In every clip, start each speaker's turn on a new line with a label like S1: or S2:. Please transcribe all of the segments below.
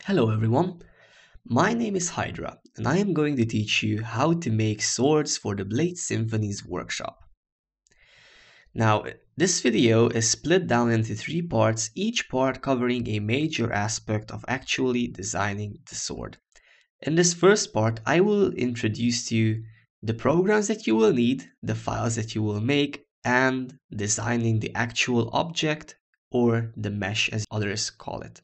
S1: Hello everyone, my name is Hydra and I am going to teach you how to make swords for the Blade Symphony's workshop. Now, this video is split down into three parts, each part covering a major aspect of actually designing the sword. In this first part, I will introduce to you the programs that you will need, the files that you will make, and designing the actual object or the mesh as others call it.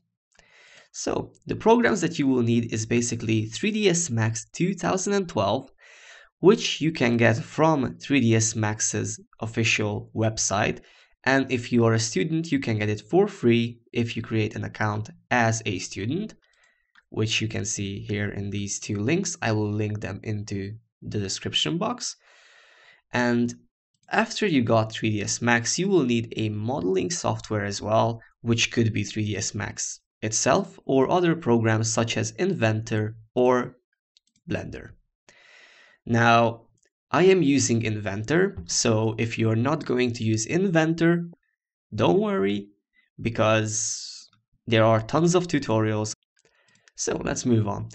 S1: So the programs that you will need is basically 3ds Max 2012, which you can get from 3ds Max's official website. And if you are a student, you can get it for free if you create an account as a student, which you can see here in these two links. I will link them into the description box. And after you got 3ds Max, you will need a modeling software as well, which could be 3ds Max itself or other programs such as Inventor or Blender. Now, I am using Inventor, so if you're not going to use Inventor, don't worry, because there are tons of tutorials. So let's move on.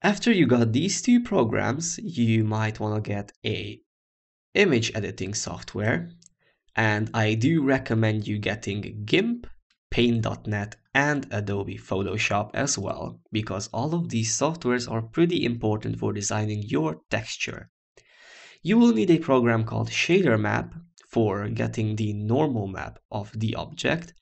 S1: After you got these two programs, you might want to get a image editing software, and I do recommend you getting GIMP, Paint.net, and Adobe Photoshop as well, because all of these softwares are pretty important for designing your texture. You will need a program called Shader Map for getting the normal map of the object.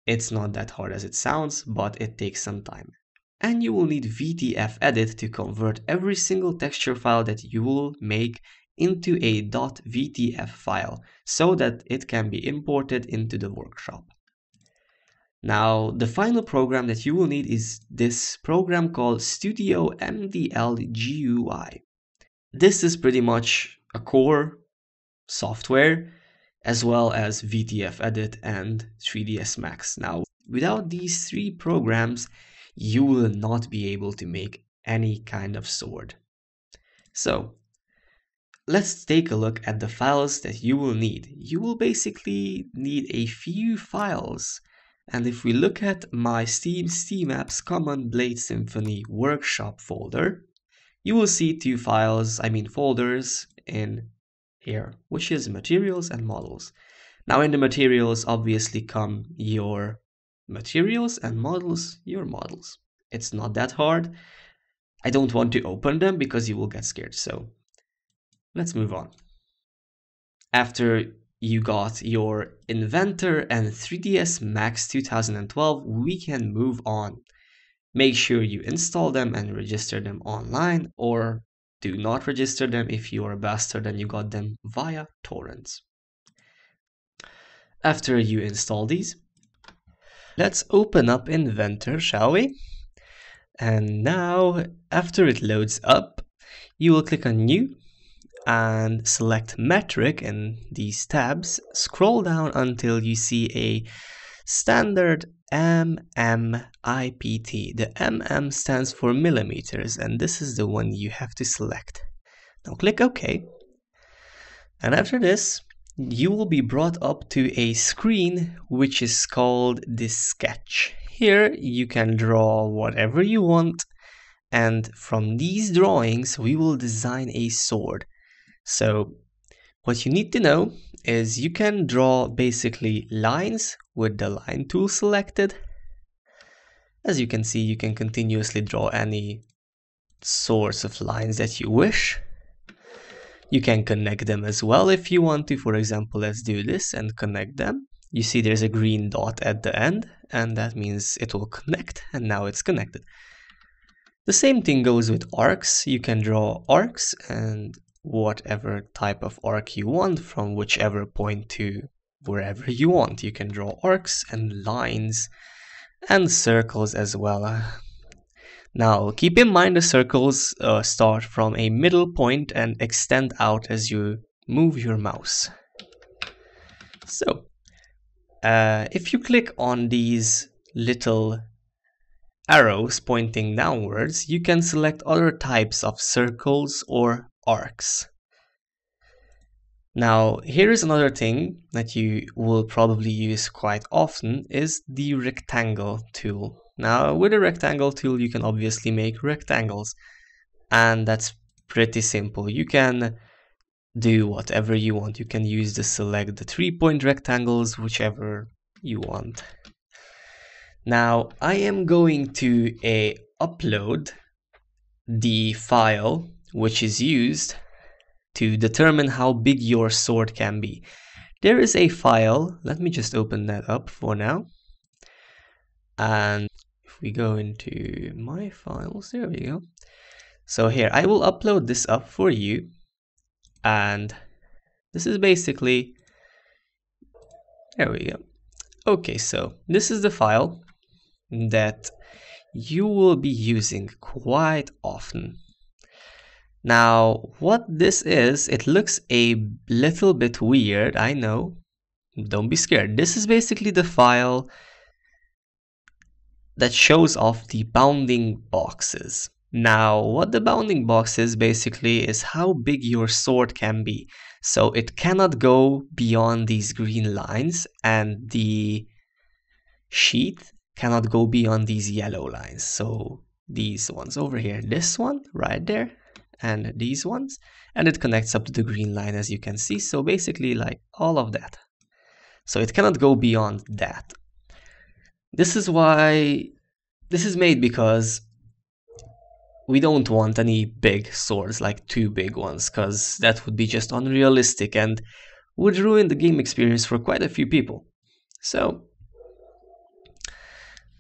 S1: It's not that hard as it sounds, but it takes some time. And you will need VTF Edit to convert every single texture file that you will make into a .vtf file so that it can be imported into the workshop. Now, the final program that you will need is this program called Studio MDL GUI. This is pretty much a core software as well as VTF Edit and 3ds Max. Now, without these three programs, you will not be able to make any kind of sword. So, let's take a look at the files that you will need. You will basically need a few files. And if we look at my Steam Apps Common Blade Symphony workshop folder, you will see two folders in here, which is materials and models. Now in the materials obviously come your materials and models, your models. It's not that hard. I don't want to open them because you will get scared. So let's move on. After you got your Inventor and 3ds Max 2012, we can move on. Make sure you install them and register them online, or do not register them if you are a bastard and you got them via torrents. After you install these, let's open up Inventor, shall we? And now, after it loads up, you will click on New and select metric in these tabs. Scroll down until you see a standard MMIPT. The MM stands for millimeters, and this is the one you have to select. Now click OK. And after this, you will be brought up to a screen which is called the sketch. Here you can draw whatever you want, and from these drawings we will design a sword. So what you need to know is you can draw basically lines with the line tool selected. As you can see, you can continuously draw any sorts of lines that you wish. You can connect them as well if you want to. For example, let's do this and connect them. You see there's a green dot at the end, and that means it will connect, and now it's connected. The same thing goes with arcs. You can draw arcs and whatever type of arc you want from whichever point to wherever you want. You can draw arcs and lines and circles as well. Now keep in mind the circles start from a middle point and extend out as you move your mouse. So if you click on these little arrows pointing downwards, you can select other types of circles or arcs. Now, here is another thing that you will probably use quite often is the rectangle tool. Now, with a rectangle tool, you can obviously make rectangles, and that's pretty simple. You can do whatever you want. You can use the select the 3-point rectangles, whichever you want. Now, I am going to upload the file which is used to determine how big your sword can be. There is a file, let me just open that up for now. And if we go into my files, there we go. So here, I will upload this up for you. And this is basically, there we go. Okay, so this is the file that you will be using quite often. Now, what this is, it looks a little bit weird, I know. Don't be scared. This is basically the file that shows off the bounding boxes. Now, what the bounding box is basically is how big your sword can be. So it cannot go beyond these green lines, and the sheath cannot go beyond these yellow lines. So these ones over here, this one right there, and these ones, and it connects up to the green line, as you can see. So basically like all of that. So it cannot go beyond that. This is why this is made, because we don't want any big swords, like too big ones, because that would be just unrealistic and would ruin the game experience for quite a few people. So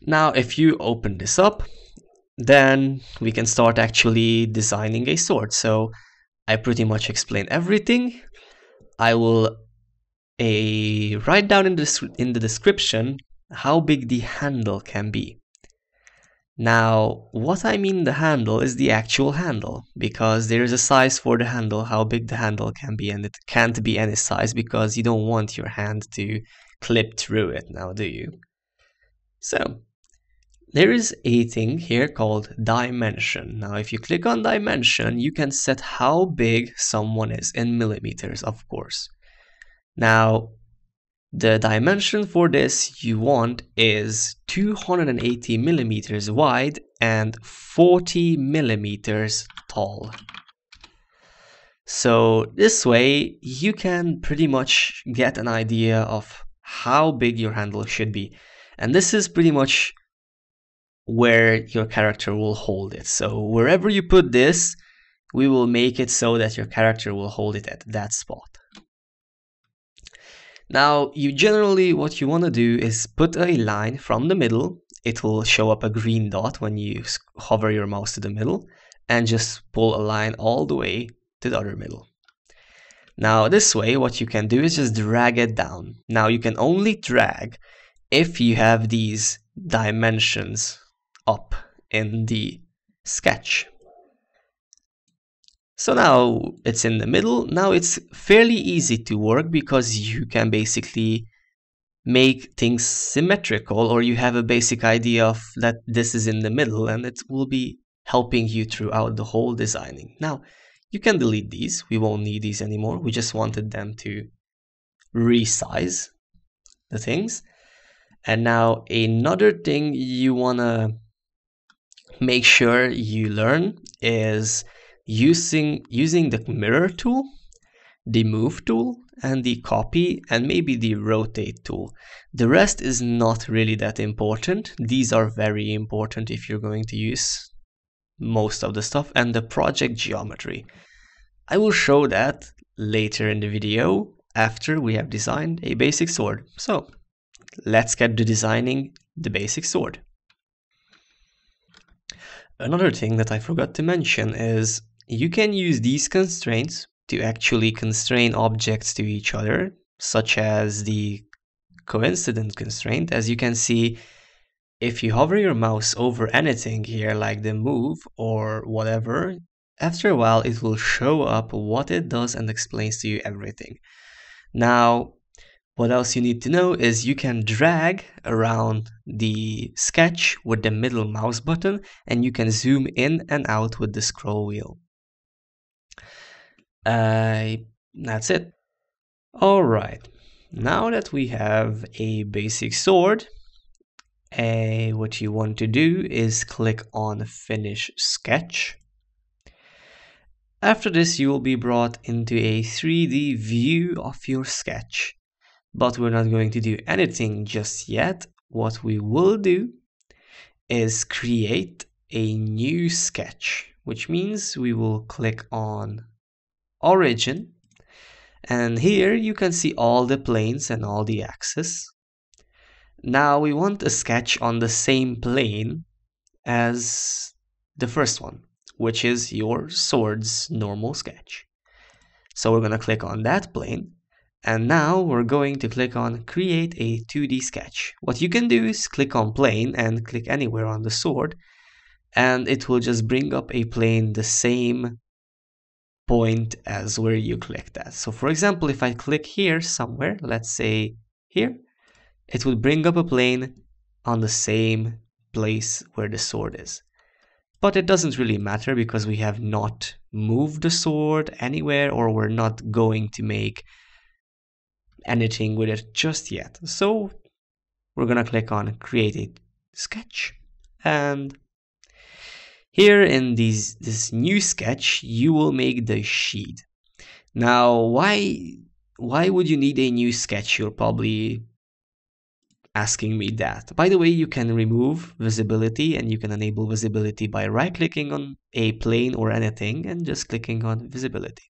S1: now if you open this up, then we can start actually designing a sword. So I pretty much explain everything. I will write down in the description how big the handle can be. Now, what I mean the handle is the actual handle, because there is a size for the handle, how big the handle can be, and it can't be any size because you don't want your hand to clip through it now, do you? So, there is a thing here called dimension. Now, if you click on dimension, you can set how big someone is in millimeters, of course. Now, the dimension for this you want is 280 millimeters wide and 40 millimeters tall. So this way you can pretty much get an idea of how big your handle should be. And this is pretty much where your character will hold it. So wherever you put this, we will make it so that your character will hold it at that spot. Now, what you want to do is put a line from the middle. It will show up a green dot when you hover your mouse to the middle, and just pull a line all the way to the other middle. Now, this way, what you can do is just drag it down. Now, you can only drag if you have these dimensions up in the sketch. So now it's in the middle. Now it's fairly easy to work because you can basically make things symmetrical, or you have a basic idea of that this is in the middle, and it will be helping you throughout the whole designing. Now you can delete these. We won't need these anymore. We just wanted them to resize the things. And now another thing you want to make sure you learn is using the mirror tool, the move tool, and the copy, and maybe the rotate tool. The rest is not really that important. These are very important if you're going to use most of the stuff. And the project geometry, I will show that later in the video after we have designed a basic sword. So let's get to designing the basic sword. Another thing that I forgot to mention is you can use these constraints to actually constrain objects to each other, such as the coincident constraint. As you can see, if you hover your mouse over anything here, like the move or whatever, after a while it will show up what it does and explains to you everything. Now, what else you need to know is you can drag around the sketch with the middle mouse button, and you can zoom in and out with the scroll wheel. That's it. Alright, now that we have a basic sword, what you want to do is click on Finish Sketch. After this, you will be brought into a 3D view of your sketch. But we're not going to do anything just yet. What we will do is create a new sketch, which means we will click on Origin. And here you can see all the planes and all the axes. Now we want a sketch on the same plane as the first one, which is your sword's normal sketch. So we're going to click on that plane. And now we're going to click on Create a 2D sketch. What you can do is click on Plane and click anywhere on the sword, and it will just bring up a plane the same point as where you clicked at. So for example, if I click here somewhere, let's say here, it will bring up a plane on the same place where the sword is. But it doesn't really matter because we have not moved the sword anywhere, or we're not going to make anything with it just yet. So we're gonna click on Create a Sketch, and here in this new sketch you will make the sheet. Now why would you need a new sketch? You're probably asking me that. By the way, you can remove visibility, and you can enable visibility by right-clicking on a plane or anything and just clicking on visibility.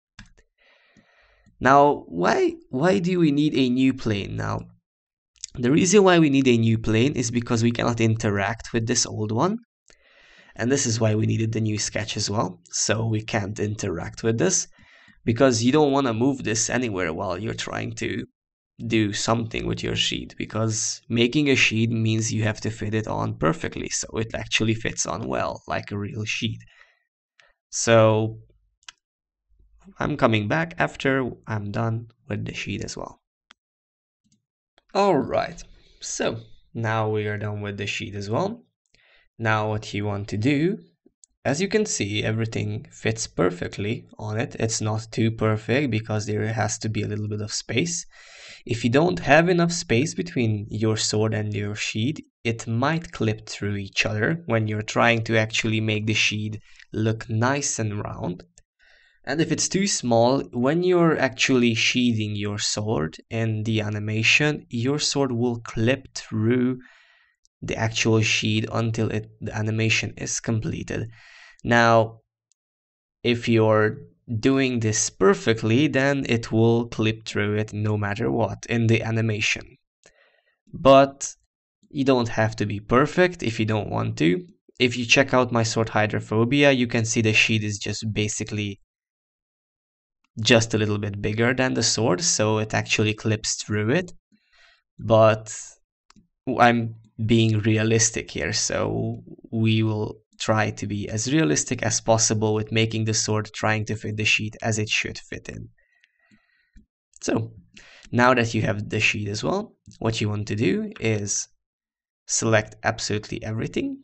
S1: Now, why do we need a new plane now? The reason why we need a new plane is because we cannot interact with this old one. And this is why we needed the new sketch as well. So we can't interact with this because you don't want to move this anywhere while you're trying to do something with your sheet, because making a sheet means you have to fit it on perfectly so it actually fits on well, like a real sheet. So I'm coming back after I'm done with the sheet as well. Alright, so now we are done with the sheet as well. Now what you want to do, as you can see, everything fits perfectly on it. It's not too perfect because there has to be a little bit of space. If you don't have enough space between your sword and your sheet, it might clip through each other when you're trying to actually make the sheet look nice and round. And if it's too small, when you're actually sheathing your sword in the animation, your sword will clip through the actual sheet until the animation is completed. Now, if you're doing this perfectly, then it will clip through it no matter what in the animation. But you don't have to be perfect if you don't want to. If you check out my sword Hydrophobia, you can see the sheet is just basically just a little bit bigger than the sword, so it actually clips through it. But I'm being realistic here, so we will try to be as realistic as possible with making the sword trying to fit the sheet as it should fit in. So now that you have the sheet as well, what you want to do is select absolutely everything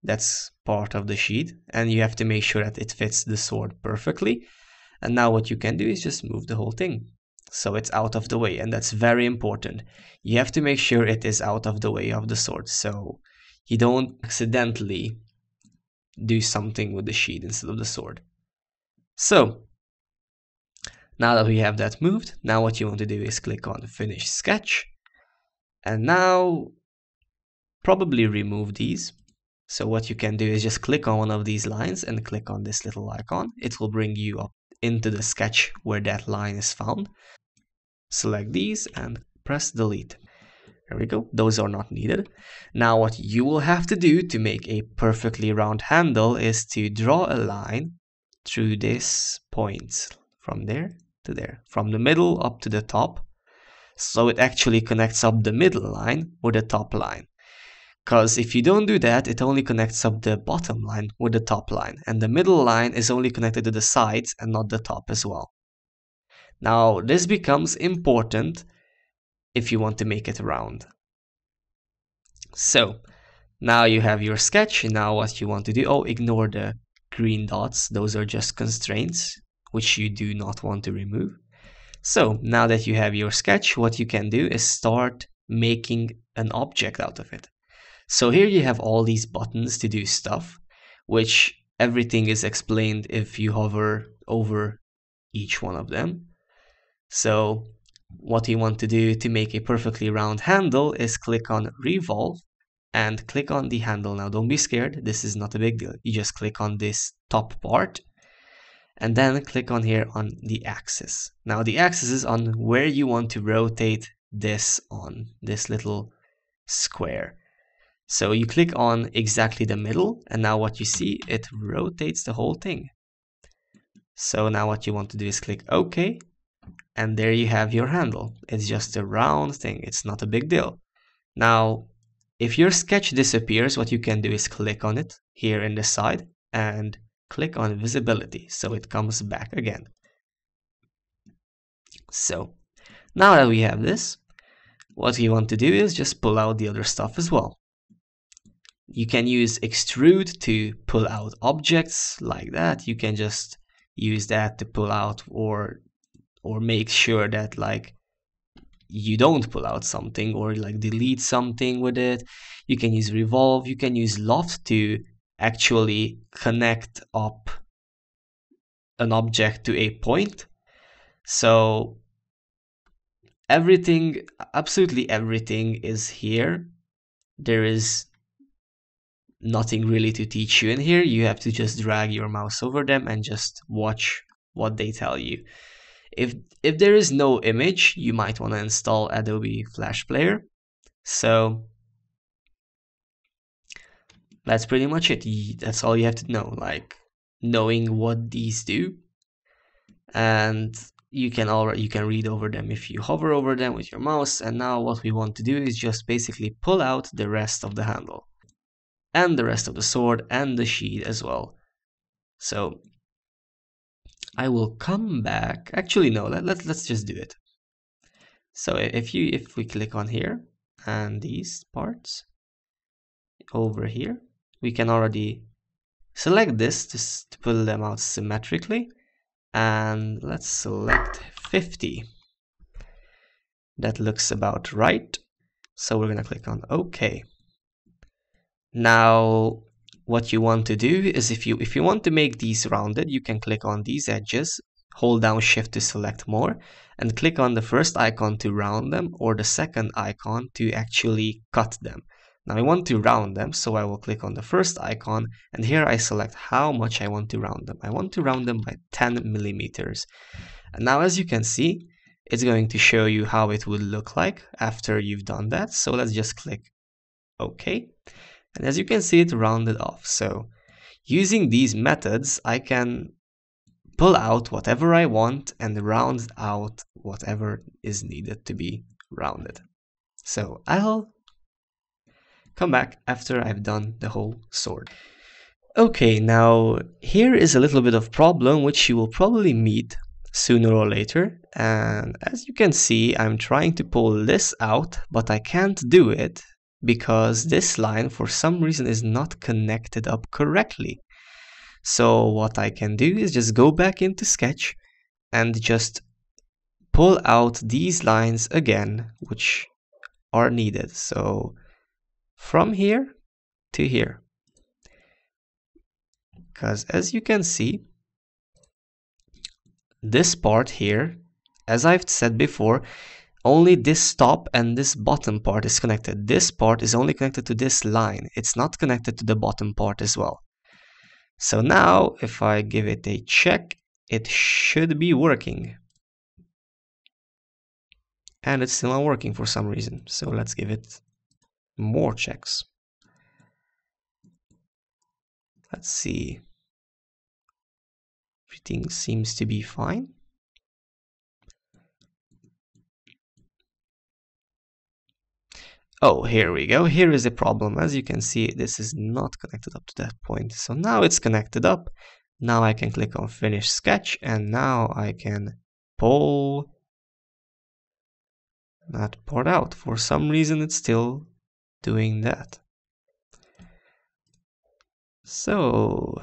S1: that's part of the sheet, and you have to make sure that it fits the sword perfectly. And now what you can do is just move the whole thing so it's out of the way, and that's very important. You have to make sure it is out of the way of the sword so you don't accidentally do something with the sheet instead of the sword. So now that we have that moved, now what you want to do is click on Finish Sketch, and now probably remove these. So what you can do is just click on one of these lines and click on this little icon. It will bring you up into the sketch where that line is found. Select these and press delete. There we go, those are not needed. Now what you will have to do to make a perfectly round handle is to draw a line through this point from there to there, from the middle up to the top, so it actually connects up the middle line with the top line. Because if you don't do that, it only connects up the bottom line with the top line, and the middle line is only connected to the sides and not the top as well. Now this becomes important if you want to make it round. So now you have your sketch. Now what you want to do, ignore the green dots, those are just constraints which you do not want to remove. So now that you have your sketch, what you can do is start making an object out of it. So here you have all these buttons to do stuff, which everything is explained if you hover over each one of them. So what you want to do to make a perfectly round handle is click on revolve and click on the handle. Now don't be scared, this is not a big deal. You just click on this top part and then click on here on the axis. Now the axis is on where you want to rotate this on this little square. So you click on exactly the middle, and now what you see, it rotates the whole thing. So now what you want to do is click OK, and there you have your handle. It's just a round thing, it's not a big deal. Now, if your sketch disappears, what you can do is click on it here in the side and click on visibility, so it comes back again. So now that we have this, what you want to do is just pull out the other stuff as well. You can use extrude to pull out objects like that. You can just use that to pull out or make sure that like you don't pull out something or like delete something with it. You can use revolve, you can use loft to actually connect up an object to a point. So everything, absolutely everything is here. There is nothing really to teach you in here. You have to just drag your mouse over them and just watch what they tell you. If there is no image, you might want to install Adobe Flash Player. So that's pretty much it. That's all you have to know, like knowing what these do, and you can read over them if you hover over them with your mouse. And now what we want to do is just basically pull out the rest of the handle and the rest of the sword and the sheet as well. So I will come back. Actually, no, let's just do it. So if we click on here and these parts over here, we can already select this to pull them out symmetrically, and let's select 50. That looks about right. So we're gonna click on OK. Now what you want to do is if you want to make these rounded, you can click on these edges, hold down shift to select more, and click on the first icon to round them or the second icon to actually cut them. Now I want to round them, so I will click on the first icon, and here I select how much I want to round them. I want to round them by 10 millimeters. And now as you can see, it's going to show you how it would look like after you've done that. So let's just click OK. And as you can see, it rounded off. So using these methods, I can pull out whatever I want and round out whatever is needed to be rounded. So I'll come back after I've done the whole sword. Okay, now here is a little bit of problem which you will probably meet sooner or later. And as you can see, I'm trying to pull this out, but I can't do it because this line for some reason is not connected up correctly. So what I can do is just go back into Sketch and just pull out these lines again, which are needed. So from here to here. Because as you can see, this part here, as I've said before, only this top and this bottom part is connected. This part is only connected to this line. It's not connected to the bottom part as well. So now if I give it a check, it should be working. And it's still not working for some reason. So let's give it more checks. Let's see. Everything seems to be fine. Oh, here we go. Here is the problem. As you can see, this is not connected up to that point. So now it's connected up. Now I can click on Finish Sketch, and now I can pull that part out. For some reason, it's still doing that. So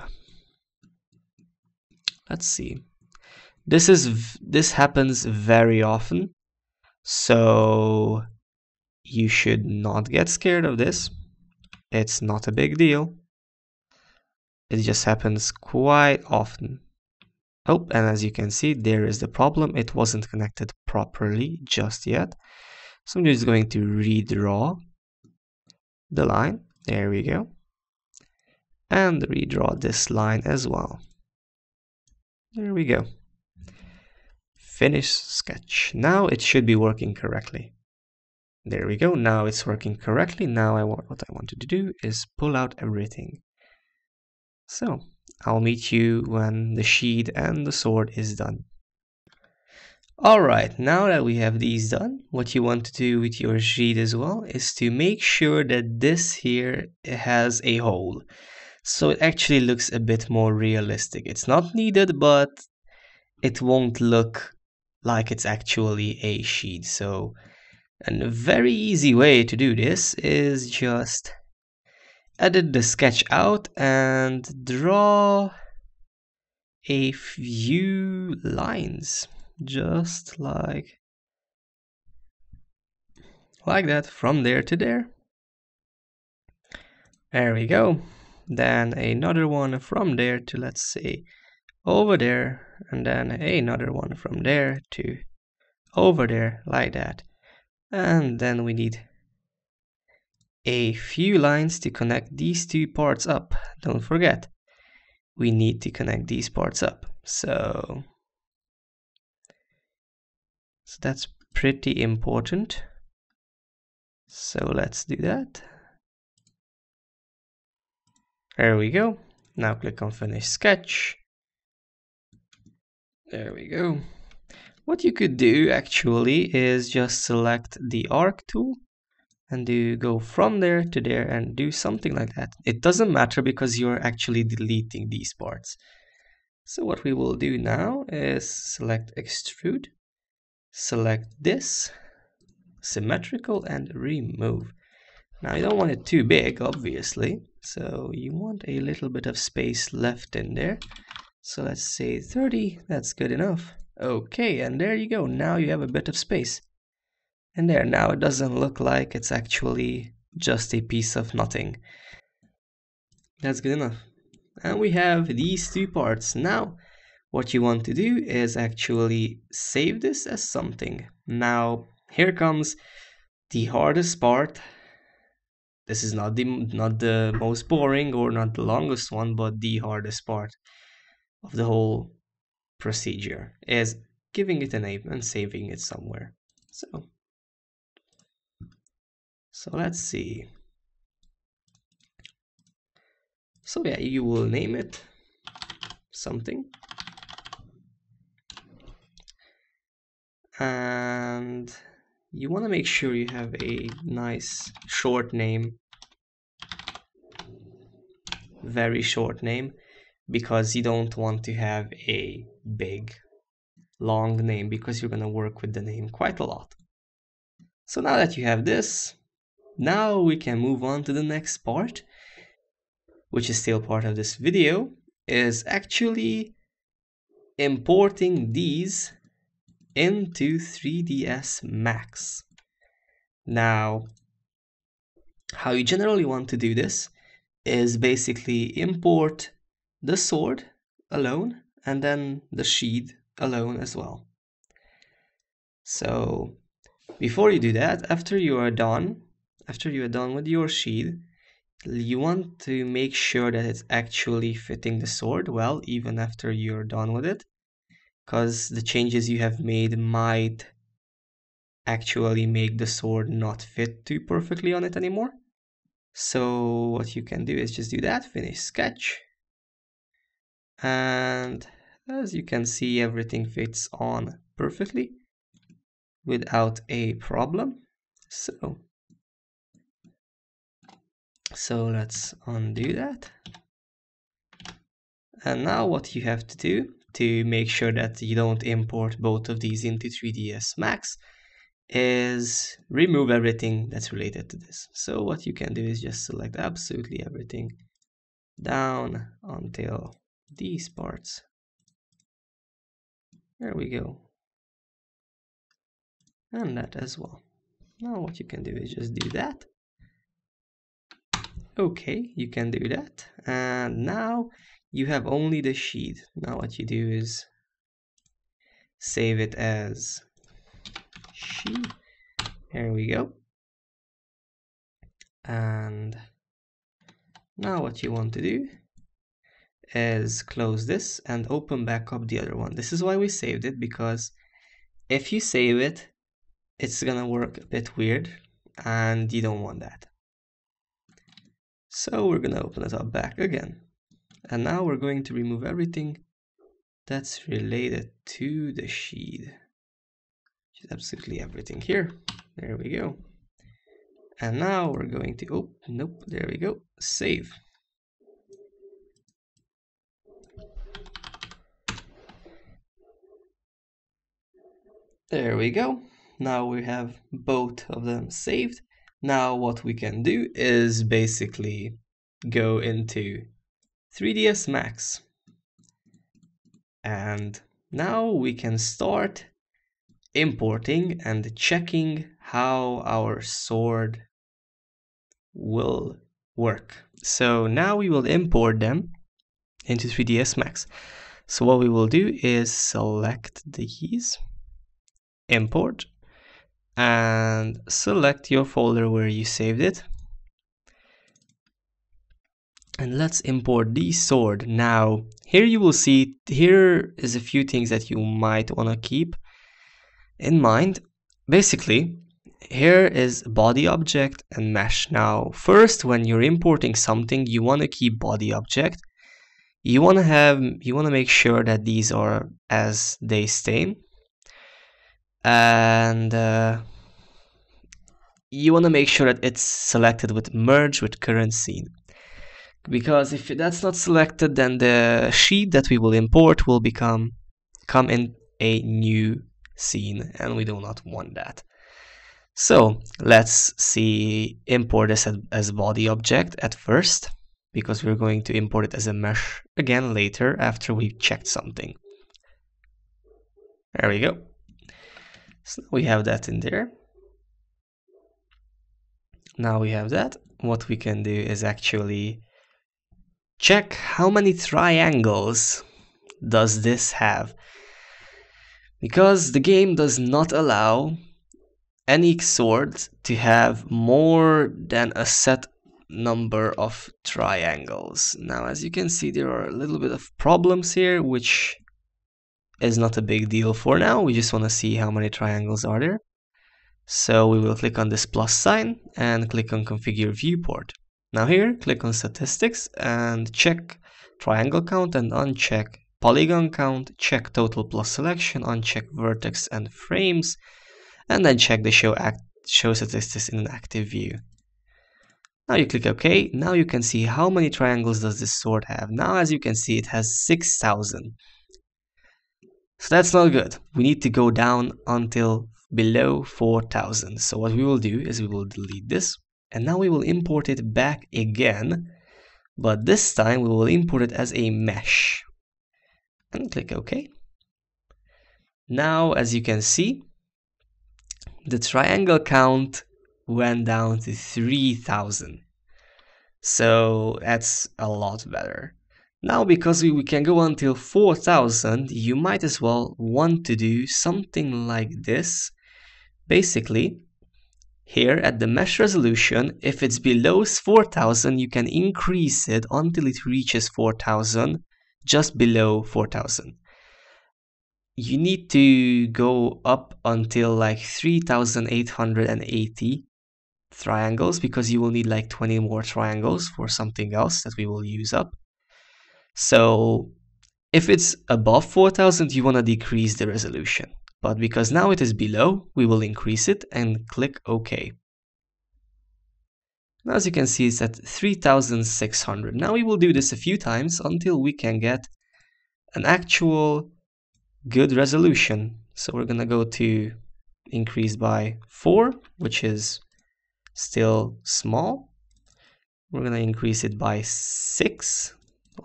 S1: let's see. This happens very often, so you should not get scared of this. It's not a big deal. It just happens quite often. Oh, and as you can see, there is the problem. It wasn't connected properly just yet. So I'm just going to redraw the line. There we go. And redraw this line as well. There we go. Finish sketch. Now it should be working correctly. There we go. Now it's working correctly. Now what I wanted to do is pull out everything. So I'll meet you when the shield and the sword is done. Alright, now that we have these done, what you want to do with your sheet as well is to make sure that this here has a hole. So it actually looks a bit more realistic. It's not needed, but it won't look like it's actually a sheet. So a very easy way to do this is just edit the sketch out and draw a few lines. Just like that, from there to there. There we go. Then another one from there to, let's say, over there, and then another one from there to over there, like that. And then we need a few lines to connect these two parts up. Don't forget, we need to connect these parts up. So that's pretty important. So let's do that. There we go. Now click on Finish Sketch. There we go. What you could do actually is just select the arc tool and go from there to there and do something like that. It doesn't matter because you're actually deleting these parts. So what we will do now is select Extrude, select this, Symmetrical, and remove. Now you don't want it too big, obviously, so you want a little bit of space left in there. So let's say 30, that's good enough. Okay, and there you go, now you have a bit of space. And there, now it doesn't look like it's actually just a piece of nothing. That's good enough. And we have these two parts. Now, what you want to do is actually save this as something. Now, here comes the hardest part. This is not the most boring or not the longest one, but the hardest part of the whole procedure is giving it a name and saving it somewhere. So let's see. So yeah, you will name it something. And you want to make sure you have a nice short name, very short name, because you don't want to have a big, long name because you're going to work with the name quite a lot. So now that you have this, now we can move on to the next part, which is still part of this video, is actually importing these into 3ds Max. Now, how you generally want to do this is basically import the sword alone and then the shield alone as well. So before you do that, after you are done with your shield, you want to make sure that it's actually fitting the sword well, even after you're done with it, because the changes you have made might actually make the sword not fit too perfectly on it anymore. So what you can do is just do that, finish sketch, and as you can see, everything fits on perfectly without a problem. So let's undo that. And now what you have to do to make sure that you don't import both of these into 3ds Max is remove everything that's related to this. So what you can do is just select absolutely everything down until these parts There we go. And that as well. Now what you can do is just do that. Okay, you can do that. And now you have only the sheet. Now what you do is save it as sheet. There we go. And now what you want to do is close this and open back up the other one. This is why we saved it, because if you save it, it's gonna work a bit weird and you don't want that. So we're gonna open it up back again. And now we're going to remove everything that's related to the sheet. Which is absolutely everything here. There we go. And now we're going to, oh, nope, there we go, save. There we go. Now we have both of them saved. Now what we can do is basically go into 3ds Max. And now we can start importing and checking how our sword will work. So now we will import them into 3ds Max. So what we will do is select these, import, and select your folder where you saved it. And let's import the sword. Now here you will see, here is a few things that you might want to keep in mind. Basically, here is body object and mesh. Now first, when you're importing something, you want to keep body object. You want to make sure that these are as they stay, and you want to make sure that it's selected with merge with current scene, because if that's not selected, then the sheet that we will import will come in a new scene, and we do not want that. So let's see, import this as body object at first, because we're going to import it as a mesh again later after we've checked something. There we go. So we have that in there. Now we have that. What we can do is actually check how many triangles does this have, because the game does not allow any sword to have more than a set number of triangles. Now as you can see, there are a little bit of problems here, which is not a big deal for now. We just want to see how many triangles are there. So we will click on this plus sign and click on configure viewport. Now here, click on statistics and check triangle count and uncheck polygon count, check total plus selection, uncheck vertex and frames, and then check the show statistics in an active view. Now you click OK. Now you can see how many triangles does this sword have. Now as you can see, it has 6,000. So that's not good. We need to go down until below 4,000. So what we will do is we will delete this, and now we will import it back again, but this time we will import it as a mesh. And click OK. Now as you can see, the triangle count went down to 3,000. So that's a lot better. Now because we can go until 4,000, you might as well want to do something like this. Basically, here at the mesh resolution, if it's below 4,000, you can increase it until it reaches 4,000, just below 4,000. You need to go up until like 3,880 triangles, because you will need like 20 more triangles for something else that we will use up. So if it's above 4,000, you want to decrease the resolution. But because now it is below, we will increase it and click OK. Now as you can see, it's at 3,600. Now we will do this a few times until we can get an actual good resolution. So we're gonna go to increase by 4, which is still small. We're gonna increase it by 6,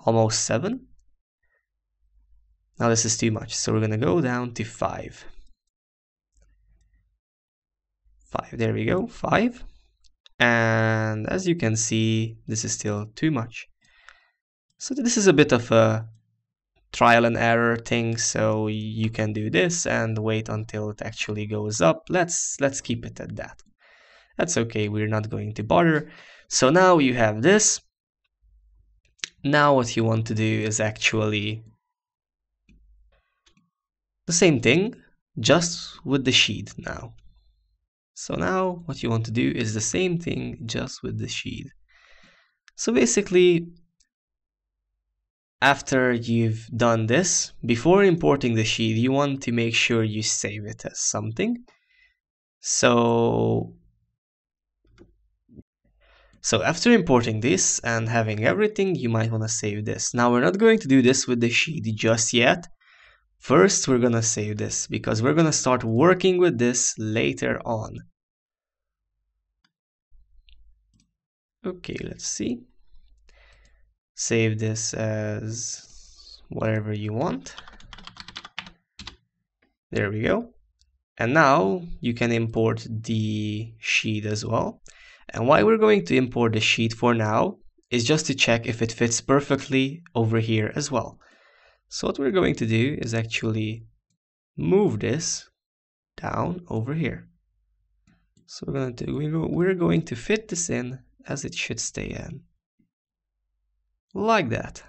S1: almost 7. Now this is too much, so we're gonna go down to 5. 5, there we go, 5. And as you can see, this is still too much. So this is a bit of a trial and error thing, so you can do this and wait until it actually goes up. Let's keep it at that. That's okay, we're not going to bother. So now you have this. Now what you want to do is actually the same thing, just with the sheet now. So now what you want to do is the same thing, just with the sheet. So basically, after you've done this, before importing the sheet, you want to make sure you save it as something. So after importing this and having everything, you might want to save this. Now we're not going to do this with the sheet just yet. First, we're going to save this because we're going to start working with this later on. Okay, let's see. Save this as whatever you want. There we go. And now you can import the sheet as well. And why we're going to import the sheet for now is just to check if it fits perfectly over here as well. So what we're going to do is actually move this down over here. So we're going to fit this in as it should stay in. Like that.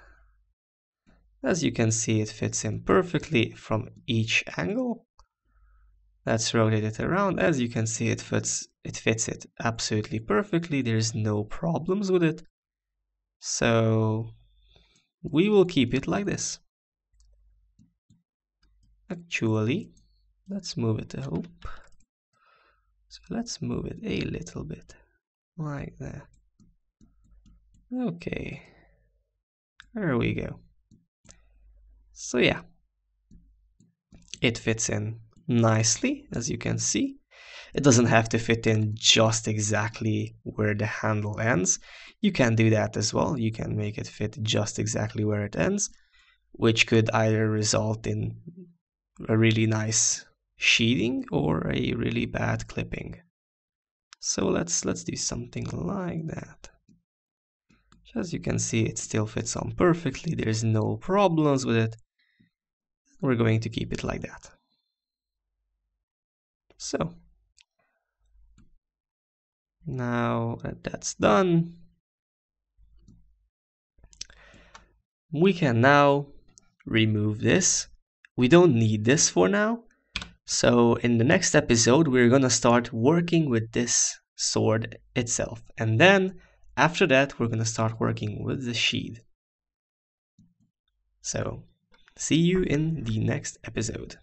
S1: As you can see, it fits in perfectly from each angle. Let's rotate it around. As you can see, it fits it absolutely perfectly. There's no problems with it. So we will keep it like this. Actually, let's move it up. So let's move it a little bit like that. Okay, there we go. So yeah, it fits in nicely, as you can see. It doesn't have to fit in just exactly where the handle ends. You can do that as well. You can make it fit just exactly where it ends, which could either result in a really nice sheathing or a really bad clipping. So let's do something like that. As you can see, it still fits on perfectly. There's no problems with it. We're going to keep it like that. So now that that's done, we can now remove this. We don't need this for now. So in the next episode, we're gonna start working with this sword itself. And then after that, we're gonna start working with the sheath. So see you in the next episode.